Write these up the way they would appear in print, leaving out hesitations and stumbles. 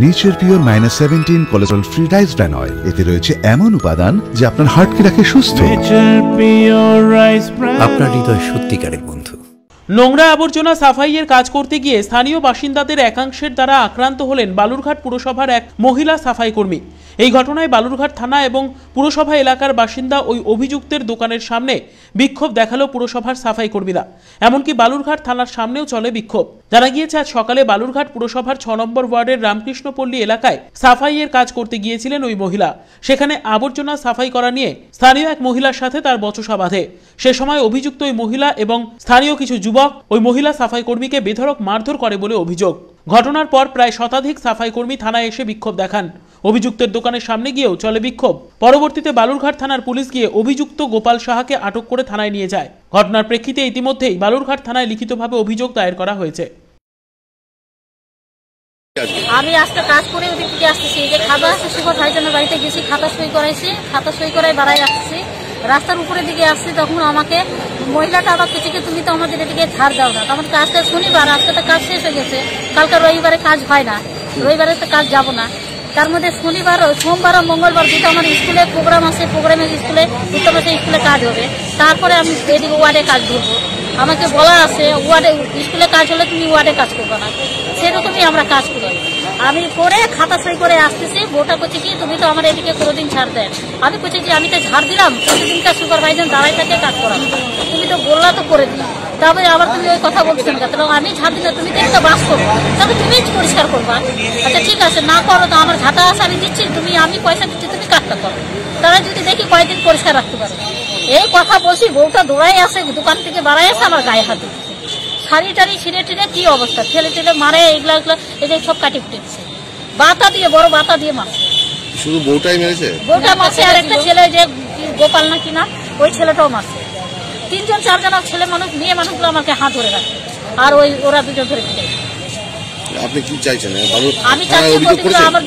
Nature pure -17 cholesterol free rice bran oil. এতে রয়েছে এমন উপাদান যা আপনার হার্টকে রাখে সুস্থ। আপনার হৃদয় সত্যিকারের বন্ধু। নোংরা আবর্জনা সাফাইয়ের কাজ করতে গিয়ে স্থানীয় বাসিন্দাদের একাংশের দ্বারা আক্রান্ত হলেন বালুরঘাট পুরসভার এক মহিলা সাফাই কর্মী। এই ঘটনায় বালুরঘাট থানা এবং পুরসভা এলাকার বাসিন্দা ওই অভিযুক্তের দোকানের সামনে বিক্ষোভ দেখালো পুরসভার সাফাই কর্মীরা। এমনকি বালুরঘাট থানার সামনেও চলে বিক্ষোভ। জানা গিয়েছে আজ সকালে বালুরঘাট পুরসভার 6 নম্বর ওয়ার্ডের রামকৃষ্ণপল্লী এলাকায় সাফাইয়ের কাজ করতে গিয়েছিলেন ওই মহিলা। সেখানে আবর্জনা সাফাই করা নিয়ে স্থানীয় এক মহিলার সাথে তার বচসা বাঁধে। সে সময় অভিযুক্ত ওই মহিলা এবং স্থানীয় কিছু যুবক ওই মহিলা সাফাই কর্মীকে বেধড়ক মারধর করে বলে অভিযোগ। ঘটনার পর প্রায় শতাধিক সাফাই কর্মী থানায় এসে বিক্ষোভ দেখান। অভিযুক্তের দোকানের সামনে গিয়েও চলে বিক্ষোভ। পরবর্তীতে বালুরঘাট থানার পুলিশ গিয়ে অভিযুক্ত গোপাল সাহাকে আটক করে থানায় নিয়ে যায়। ঘটনার প্রেক্ষিতে ইতিমধ্যেই বালুরঘাট থানায় লিখিতভাবে অভিযোগ দায়ের করা হয়েছে। আমি আজকে কাজ করে ওদিক থেকে আসতেছি, যে খাবার আসছে সুপার ভাইজানের বাড়িতে গেছি, খাতা সই করাইছি, খাতা সই করাই বাড়াই আসছি। রাস্তার উপরের দিকে আসছি, তখন আমাকে মহিলাটা আবার কিছু তুমি তো আমাদের এদিকে ছাড় দাও না। তখন আজকে শনিবার, আজকে তো কাজ শেষ হয়ে গেছে, কালকে রবিবারে কাজ হয় না, রবিবারে তো কাজ যাব না। তার মধ্যে শনিবার, সোমবার আর মঙ্গলবার দুটো আমার স্কুলে প্রোগ্রাম আছে, প্রোগ্রামের স্কুলে উত্তর স্কুলে কাজ হবে। তারপরে আমি এদিকে ওয়ার্ডে কাজ করবো। আমাকে বলা আছে ওয়ার্ডে স্কুলে কাজ হলে তুমি ওয়ার্ডে কাজ করবে না, সেরকমই আমরা কাজ করি। আমি করে খাতা সই করে আসতেছি, বউটা করছে কি তুমি তো আমার এদিকে কোনোদিন ছাড় দেয়। আমি করছি যে আমি তো ছাড় দিলাম, প্রতিদিনকার সুপারভাইজার দাঁড়াই থাকে কাজ করাবো, তুমি তো বললা তো করে দিই, তারপরে আবার তুমি ওই কথা বলছেন কেন? আমি ছাড় দিলে তুমি তো একটা বাস করবো, তবে তুমি পরিষ্কার করবা। আচ্ছা ঠিক আছে, না করো তো আমার ঝাঁটা আছে আমি দিচ্ছি, আমি পয়সা দিচ্ছি, তুমি কাজটা করো, তারা যদি দেখি কয়েকদিন পরিষ্কার রাখতে পারো। এই কথা বলছি, বউটা দৌড়াই আসে, দোকান থেকে বাড়াই আসে, আমার গায়ে হাতে শাড়ি টাড়ি ছিঁড়ে টিড়ে কি অবস্থা, ঠেলে ঠেলে মারে, এগুলা এই যে সব কাটি ফুটে দিচ্ছে, বাতা দিয়ে, বড় বাতা দিয়ে মারছে। শুধু বউটাই মেরেছে? বউটা মারছে, আর একটা ছেলে যে গোপাল না কিনা, ওই ছেলেটাও মারছে। 3জন 4জন ছেলে মানুষ, মেয়ে মানুষগুলো আমাকে হাত ধরে রাখছে, আর ওরা দুজন ধরে ফেলে। আপনি কি চাইছেন? আমি চাচ্ছি আমার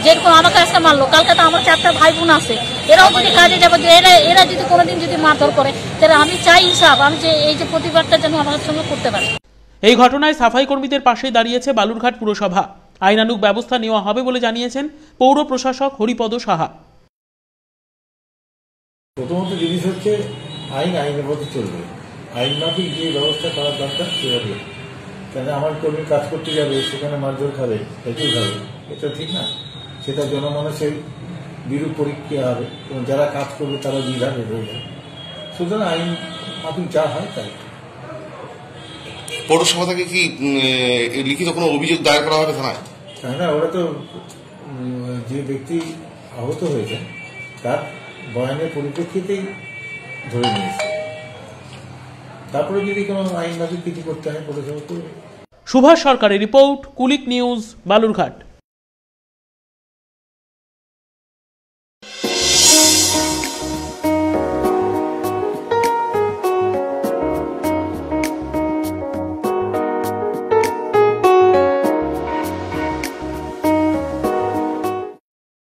যেরকম আমাকে আজকে মারলো, কালকে তো আমার 4টা ভাই বোন আছে, এরাও যদি কাজে যাবে, এরা যদি কোনোদিন যদি মারধর করে, তাহলে আমি চাই হিসাব, আমি যে এই যে প্রতিবাদটা যেন আমার সঙ্গে করতে পারে। এই ঘটনায় সাফাই কর্মীদের পাশে দাঁড়িয়েছে বালুরঘাট পুরসভা। আইনানুগ ব্যবস্থা নেওয়া হবে বলে জানিয়েছেন পৌর প্রশাসক হরিপদ সাহা। প্রথমত জিনিস হচ্ছে আইনের মধ্যে চলবে, আইন মাফিক যে ব্যবস্থা করার দরকার সেভাবে। কেন আমার কর্মী কাজ করতে যাবে, সেখানে মারধর খাবে, হেঁটে খাবে, এটা ঠিক না। সেটা জনমানুষের বিরূপ পরীক্ষা হবে এবং যারা কাজ করবে তারা বিধানে হয়ে যাবে। সুতরাং আইন মাফিক যা হয় তাই। পৌরসভা থেকে কি লিখিত কোনো অভিযোগ দায়ের করা হবে থানায়? তাই না, ওরা তো যে ব্যক্তি আহত হয়েছে তার বয়ানের পরিপ্রেক্ষিতেই ধরে নিয়েছে, তারপরে যদি কোনো আইন মাফিক কিছু করতে হয় পৌরসভা করবে। সুভাষ সরকারের রিপোর্ট, কুলিক নিউজ, বালুরঘাট।